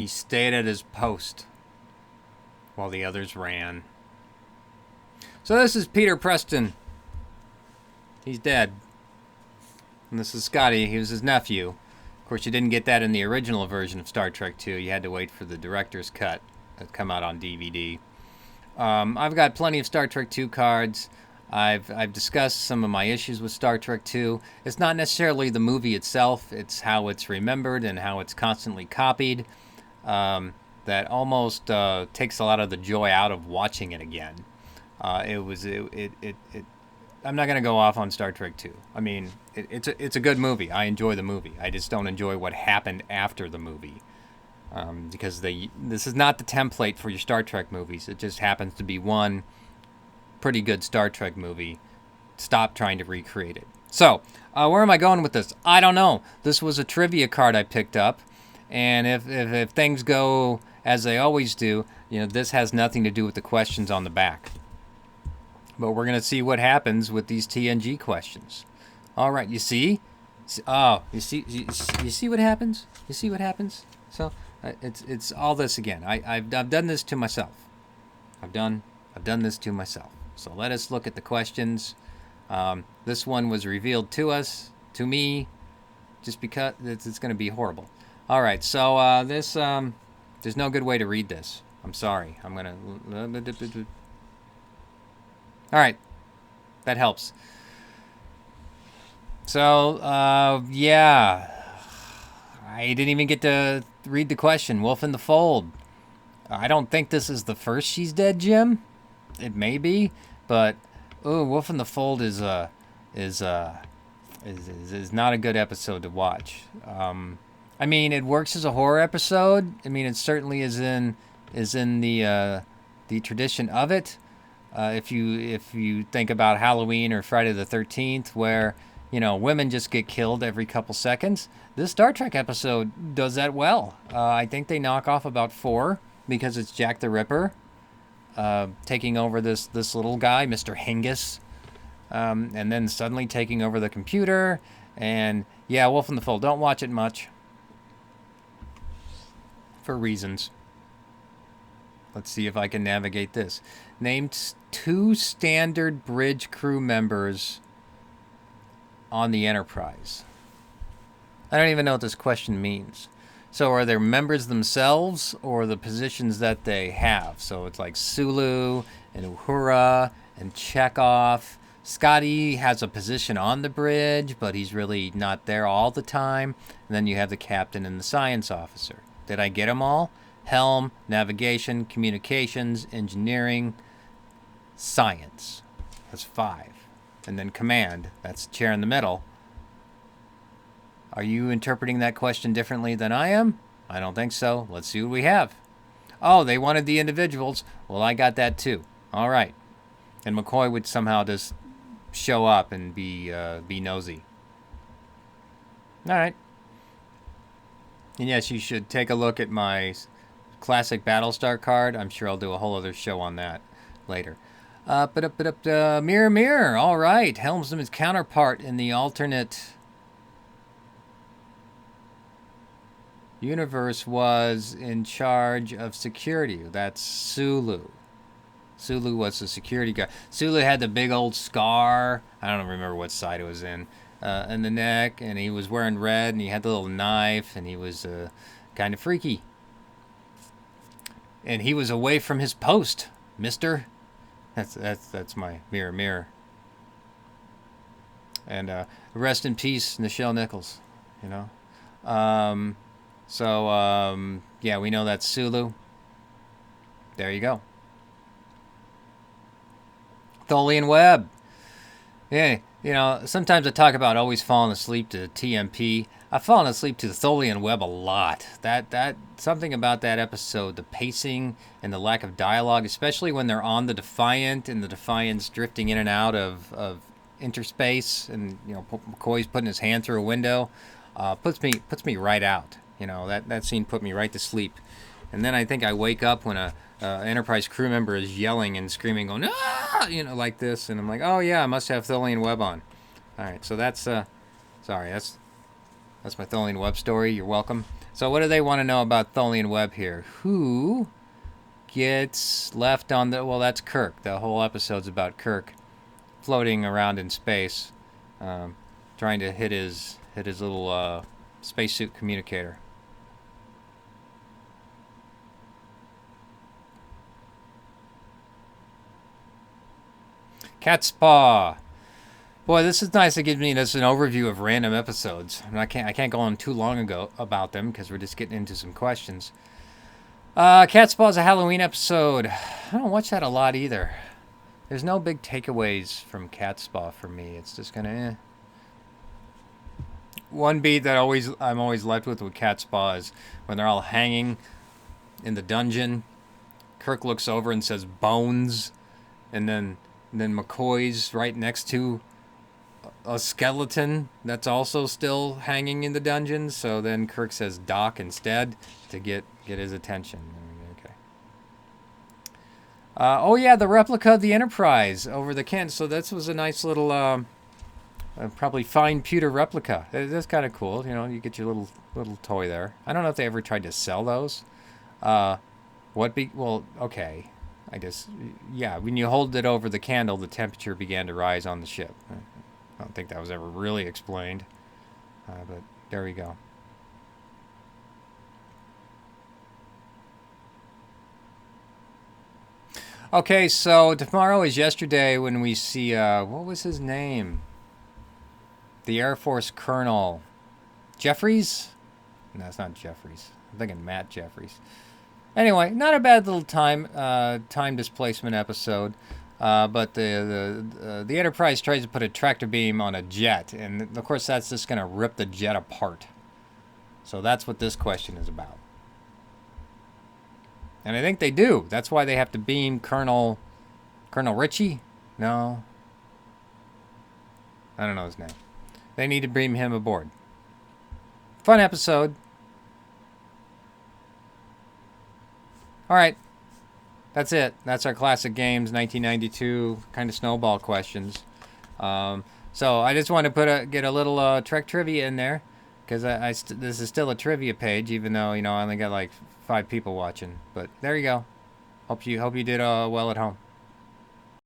He stayed at his post while the others ran. So this is Peter Preston. He's dead. And this is Scotty. He was his nephew. Of course, you didn't get that in the original version of Star Trek II. You had to wait for the director's cut that come out on DVD. I've got plenty of Star Trek II cards. I've discussed some of my issues with Star Trek II. It's not necessarily the movie itself. It's how it's remembered and how it's constantly copied. That almost takes a lot of the joy out of watching it again. I'm not going to go off on Star Trek 2. I mean, it's a good movie. I enjoy the movie. I just don't enjoy what happened after the movie. Because this is not the template for your Star Trek movies. It just happens to be one pretty good Star Trek movie. Stop trying to recreate it. So, where am I going with this? I don't know. This was a trivia card I picked up. And if things go as they always do, this has nothing to do with the questions on the back. But we're going to see what happens with these TNG questions. All right, you see? Oh, you see what happens? You see what happens? So it's all this again. I've done this to myself. I've done this to myself. So let us look at the questions. This one was revealed to me, just because it's going to be horrible. All right, so this there's no good way to read this. I'm sorry. I'm gonna. All right, that helps. So yeah, I didn't even get to read the question. Wolf in the Fold. I don't think this is the first she's dead, Jim. It may be, but Wolf in the Fold is not a good episode to watch. I mean, it works as a horror episode. I mean, it certainly is in the tradition of it. If you think about Halloween or Friday the 13th, where women just get killed every couple seconds, this Star Trek episode does that well. I think they knock off about 4 because it's Jack the Ripper taking over this little guy, Mr. Hingis, and then suddenly taking over the computer. And yeah, Wolf in the Fold. Don't watch it much. For reasons. Let's see if I can navigate this. Name 2 standard bridge crew members on the Enterprise. I don't even know what this question means. So are there members themselves or the positions that they have? So it's like Sulu and Uhura and Chekhov. Scotty has a position on the bridge, but he's really not there all the time. And then you have the captain and the science officer. Did I get them all? Helm, navigation, communications, engineering, science. That's 5. And then command. That's chair in the middle. Are you interpreting that question differently than I am? I don't think so. Let's see what we have. Oh, they wanted the individuals. Well, I got that too. All right. And McCoy would somehow just show up and be nosy. All right. And yes, you should take a look at my classic Battlestar card. I'm sure I'll do a whole other show on that later. Mirror, mirror. All right. Helmsman's counterpart in the alternate universe was in charge of security. That's Sulu. Sulu was the security guy. Sulu had the big old scar. I don't remember what side it was in the neck, and he was wearing red, and he had the little knife, and he was kind of freaky. And he was away from his post, mister. That's my mirror, mirror. And rest in peace, Nichelle Nichols. Yeah, we know that's Sulu. There you go. Tholian Web. Yeah, sometimes I talk about always falling asleep to TMP. I've fallen asleep to the Tholian Web a lot. That something about that episode, the pacing and the lack of dialogue, especially when they're on the Defiant and the Defiant's drifting in and out of interspace, and McCoy's putting his hand through a window, puts me right out. That scene put me right to sleep. And then I think I wake up when a Enterprise crew member is yelling and screaming, going, ah! Like this, and I'm like, oh yeah, I must have Tholian Web on. All right, so that's my Tholian Web story. You're welcome. So what do they want to know about Tholian Webb here? Who gets left on the... Well, that's Kirk. The whole episode's about Kirk floating around in space, trying to hit his little spacesuit communicator. Catspaw. Boy, this is nice. It gives me just an overview of random episodes. I can't go on too long ago about them because we're just getting into some questions. Catspaw is a Halloween episode. I don't watch that a lot either. There's no big takeaways from Catspaw for me. It's just kind of One beat that I'm always left with Catspaw is when they're all hanging in the dungeon. Kirk looks over and says bones, and then McCoy's right next to a skeleton that's also still hanging in the dungeon. So then Kirk says Doc instead to get his attention. Okay. Oh yeah, the replica of the Enterprise over the Kent. So this was a nice little, probably fine pewter replica. That's kind of cool. You know, you get your little toy there. I don't know if they ever tried to sell those. Well, okay. I guess, yeah, when you hold it over the candle, the temperature began to rise on the ship. I don't think that was ever really explained, but there we go. Okay, so tomorrow is yesterday when we see, what was his name? The Air Force Colonel. Jeffries? No, it's not Jeffries. I'm thinking Matt Jeffries. Anyway, not a bad little time displacement episode. But the Enterprise tries to put a tractor beam on a jet, and of course that's just going to rip the jet apart. So that's what this question is about. And I think they do. That's why they have to beam Colonel Ritchie? No. I don't know his name. They need to beam him aboard. Fun episode. All right. That's it. That's our classic games 1992 kind of snowball questions. So I just want to get a little Trek trivia in there because this is still a trivia page, even though I only got like 5 people watching. But there you go. Hope you did well at home.